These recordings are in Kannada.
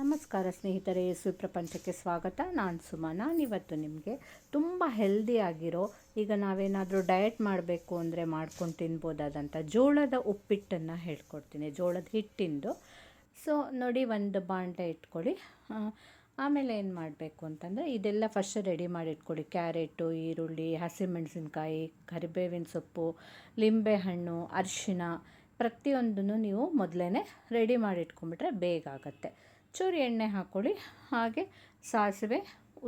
ನಮಸ್ಕಾರ ಸ್ನೇಹಿತರೆ, ಪ್ರಪಂಚಕ್ಕೆ ಸ್ವಾಗತ. ನಾನು ಸುಮಾ. ನಾನಿವತ್ತು ನಿಮಗೆ ತುಂಬ ಹೆಲ್ದಿಯಾಗಿರೋ, ಈಗ ನಾವೇನಾದರೂ ಡಯಟ್ ಮಾಡಬೇಕು ಅಂದರೆ ಮಾಡ್ಕೊಂಡು ತಿನ್ಬೋದಾದಂಥ ಜೋಳದ ಉಪ್ಪಿಟ್ಟನ್ನು ಹೇಳ್ಕೊಡ್ತೀನಿ, ಜೋಳದ ಹಿಟ್ಟಿಂದು. ಸೊ ನೋಡಿ, ಒಂದು ಬಾಣಲೆ ಇಟ್ಕೊಳ್ಳಿ. ಆಮೇಲೆ ಏನು ಮಾಡಬೇಕು ಅಂತಂದರೆ, ಇದೆಲ್ಲ ಫಸ್ಟ್ ರೆಡಿ ಮಾಡಿ ಇಟ್ಕೊಳ್ಳಿ. ಕ್ಯಾರೆಟು, ಈರುಳ್ಳಿ, ಹಸಿಮೆಣಸಿನ್ಕಾಯಿ, ಕರಿಬೇವಿನ ಸೊಪ್ಪು, ಲಿಂಬೆಹಣ್ಣು, ಅರಿಶಿನ, ಪ್ರತಿಯೊಂದನ್ನು ನೀವು ಮೊದಲೇ ರೆಡಿ ಮಾಡಿ ಇಟ್ಕೊಂಡ್ಬಿಟ್ರೆ ಬೇಗ ಆಗುತ್ತೆ. ಚೂರು ಎಣ್ಣೆ ಹಾಕ್ಕೊಳ್ಳಿ, ಹಾಗೆ ಸಾಸಿವೆ,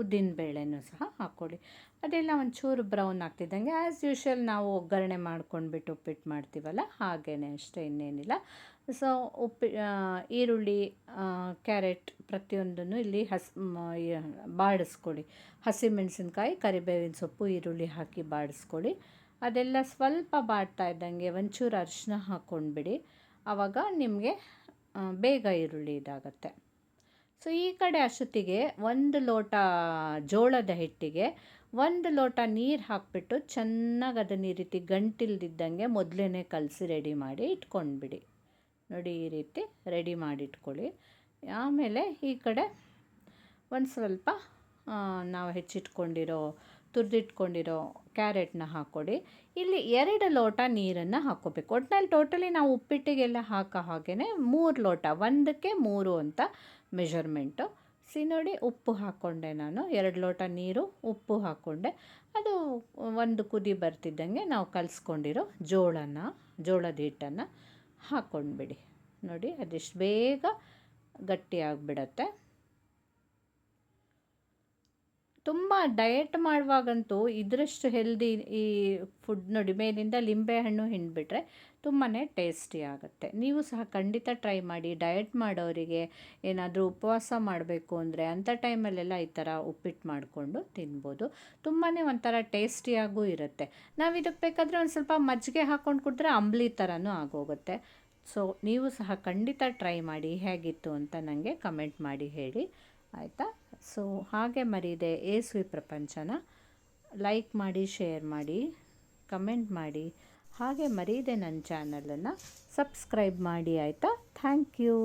ಉದ್ದಿನಬೇಳೆನೂ ಸಹ ಹಾಕ್ಕೊಳ್ಳಿ. ಅದೆಲ್ಲ ಒಂಚೂರು ಬ್ರೌನ್ ಆಗ್ತಿದ್ದಂಗೆ ಆ್ಯಸ್ ಯೂಶ್ವಲ್ ನಾವು ಒಗ್ಗರಣೆ ಮಾಡ್ಕೊಂಡ್ಬಿಟ್ಟು ಉಪ್ಪಿಟ್ಟು ಮಾಡ್ತೀವಲ್ಲ, ಹಾಗೇ ಅಷ್ಟೇ, ಇನ್ನೇನಿಲ್ಲ. ಸೊ ಈರುಳ್ಳಿ, ಕ್ಯಾರೆಟ್ ಪ್ರತಿಯೊಂದನ್ನು ಇಲ್ಲಿ ಬಾಡಿಸ್ಕೊಳ್ಳಿ. ಹಸಿಮೆಣಸಿನ್ಕಾಯಿ, ಕರಿಬೇವಿನ ಸೊಪ್ಪು, ಈರುಳ್ಳಿ ಹಾಕಿ ಬಾಡಿಸ್ಕೊಳ್ಳಿ. ಅದೆಲ್ಲ ಸ್ವಲ್ಪ ಬಾಡ್ತಾ ಇದ್ದಂಗೆ ಒಂಚೂರು ಅರಿಶಿನ ಹಾಕ್ಕೊಂಡ್ಬಿಡಿ. ಆವಾಗ ನಿಮಗೆ ಬೇಗ ಈರುಳ್ಳಿ ಇದಾಗುತ್ತೆ. ಸೊ ಈ ಕಡೆ ಅಷ್ಟೊತ್ತಿಗೆ 1 ಲೋಟ ಜೋಳದ ಹಿಟ್ಟಿಗೆ 1 ಲೋಟ ನೀರು ಹಾಕಿಬಿಟ್ಟು ಚೆನ್ನಾಗಿ ಅದನ್ನು ಈ ರೀತಿ ಗಂಟಿಲ್ದಿದ್ದಂಗೆ ಮೊದಲೇ ಕಲಸಿ ರೆಡಿ ಮಾಡಿ ಇಟ್ಕೊಂಡ್ಬಿಡಿ. ನೋಡಿ, ಈ ರೀತಿ ರೆಡಿ ಮಾಡಿ ಇಟ್ಕೊಳ್ಳಿ. ಆಮೇಲೆ ಈ ಕಡೆ ಒಂದು ಸ್ವಲ್ಪ ನಾವು ಹೆಚ್ಚಿಟ್ಕೊಂಡಿರೋ ತುರಿದಿಟ್ಕೊಂಡಿರೋ ಕ್ಯಾರೆಟ್ನ ಹಾಕ್ಕೊಡಿ. ಇಲ್ಲಿ 2 ಲೋಟ ನೀರನ್ನು ಹಾಕ್ಕೋಬೇಕು. ಒಟ್ಟಿನಲ್ಲಿ ಟೋಟಲಿ ನಾವು ಉಪ್ಪಿಟ್ಟಿಗೆಲ್ಲ ಹಾಕೋ ಹಾಗೇ 3 ಲೋಟ, 1ಕ್ಕೆ 3 ಅಂತ ಮೆಷರ್ಮೆಂಟು. ನೋಡಿ, ಉಪ್ಪು ಹಾಕ್ಕೊಂಡೆ ನಾನು, 2 ಲೋಟ ನೀರು, ಉಪ್ಪು ಹಾಕ್ಕೊಂಡೆ. ಅದು ಒಂದು ಕುದಿ ಬರ್ತಿದ್ದಂಗೆ ನಾವು ಕಲಿಸ್ಕೊಂಡಿರೋ ಜೋಳದ ಹಿಟ್ಟನ್ನು ಹಾಕ್ಕೊಂಡ್ಬಿಡಿ. ನೋಡಿ, ಅದೆಷ್ಟು ಬೇಗ ಗಟ್ಟಿಯಾಗಿಬಿಡತ್ತೆ. ತುಂಬ ಡಯಟ್ ಮಾಡುವಾಗಂತೂ ಇದರಷ್ಟು ಹೆಲ್ದಿ ಈ ಫುಡ್ ನೋಡಿ, ಮೇಲಿಂದ ಲಿಂಬೆಹಣ್ಣು ಹಿಂಡಿಬಿಟ್ರೆ ತುಂಬಾ ಟೇಸ್ಟಿ ಆಗುತ್ತೆ. ನೀವು ಸಹ ಖಂಡಿತ ಟ್ರೈ ಮಾಡಿ. ಡಯಟ್ ಮಾಡೋರಿಗೆ, ಏನಾದರೂ ಉಪವಾಸ ಮಾಡಬೇಕು ಅಂದರೆ ಅಂಥ ಟೈಮಲ್ಲೆಲ್ಲ ಈ ಥರ ಉಪ್ಪಿಟ್ಟು ಮಾಡಿಕೊಂಡು ತಿನ್ಬೋದು. ತುಂಬಾ ಒಂಥರ ಟೇಸ್ಟಿಯಾಗೂ ಇರುತ್ತೆ. ನಾವು ಇದಕ್ಕೆ ಬೇಕಾದರೆ ಒಂದು ಸ್ವಲ್ಪ ಮಜ್ಜಿಗೆ ಹಾಕ್ಕೊಂಡು ಕುಡಿದ್ರೆ ಅಂಬಲಿ ಥರನೂ ಆಗೋಗುತ್ತೆ. ಸೊ ನೀವು ಸಹ ಖಂಡಿತ ಟ್ರೈ ಮಾಡಿ. ಹೇಗಿತ್ತು ಅಂತ ನನಗೆ ಕಮೆಂಟ್ ಮಾಡಿ ಹೇಳಿ, ಆಯಿತಾ? ಸೊ ಹಾಗೆ ಮರೀದೆ ಪ್ರಪಂಚನ ಲೈಕ್ ಮಾಡಿ, ಶೇರ್ ಮಾಡಿ, ಕಮೆಂಟ್ ಮಾಡಿ. ಹಾಗೆ ಮರೀದೆ ನನ್ನ ಚಾನಲನ್ನು ಸಬ್ಸ್ಕ್ರೈಬ್ ಮಾಡಿ, ಆಯಿತಾ? Thank you.